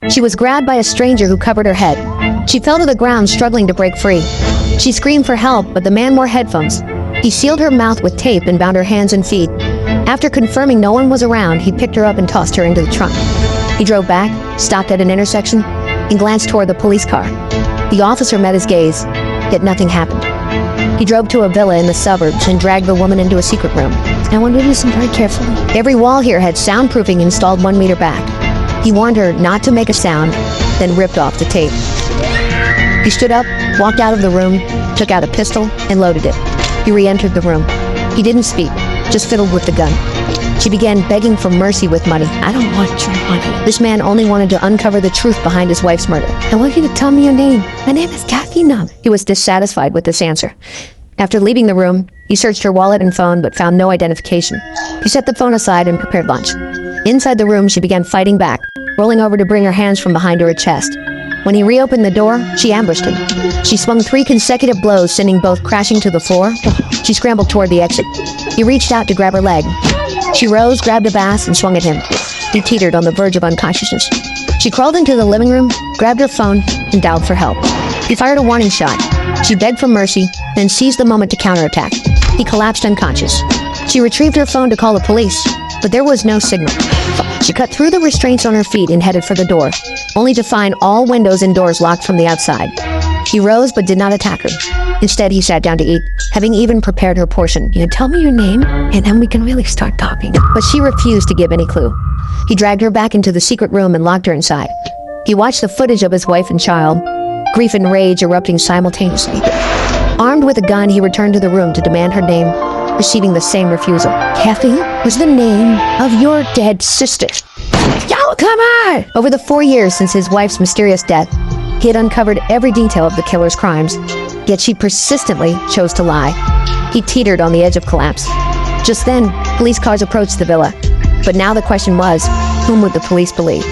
She was grabbed by a stranger who covered her head. She fell to the ground, struggling to break free. She screamed for help, but the man wore headphones. He sealed her mouth with tape and bound her hands and feet. After confirming no one was around, he picked her up and tossed her into the trunk. He drove back, stopped at an intersection, and glanced toward the police car. The officer met his gaze, yet nothing happened. He drove to a villa in the suburbs and dragged the woman into a secret room. I want you to listen very carefully. Every wall here had soundproofing installed 1 meter back. He warned her not to make a sound, then ripped off the tape. He stood up, walked out of the room, took out a pistol, and loaded it. He re-entered the room. He didn't speak, just fiddled with the gun. She began begging for mercy with money. I don't want your money. This man only wanted to uncover the truth behind his wife's murder. I want you to tell me your name. My name is Kathy Nunn. He was dissatisfied with this answer. After leaving the room, he searched her wallet and phone but found no identification. He set the phone aside and prepared lunch. Inside the room, she began fighting back, rolling over to bring her hands from behind her chest. When he reopened the door, she ambushed him. She swung 3 consecutive blows, sending both crashing to the floor. She scrambled toward the exit. He reached out to grab her leg. She rose, grabbed a bass, and swung at him. He teetered on the verge of unconsciousness. She crawled into the living room, grabbed her phone, and dialed for help. He fired a warning shot. She begged for mercy, then seized the moment to counterattack. He collapsed unconscious. She retrieved her phone to call the police, but there was no signal. She cut through the restraints on her feet and headed for the door, only to find all windows and doors locked from the outside. He rose but did not attack her. Instead, he sat down to eat, having even prepared her portion. You tell me your name, and then we can really start talking. But she refused to give any clue. He dragged her back into the secret room and locked her inside. He watched the footage of his wife and child, grief and rage erupting simultaneously. Armed with a gun, he returned to the room to demand her name, receiving the same refusal. Kathy was the name of your dead sister. Yo, come on! Over the 4 years since his wife's mysterious death, he had uncovered every detail of the killer's crimes, yet she persistently chose to lie. He teetered on the edge of collapse. Just then, police cars approached the villa. But now the question was, whom would the police believe?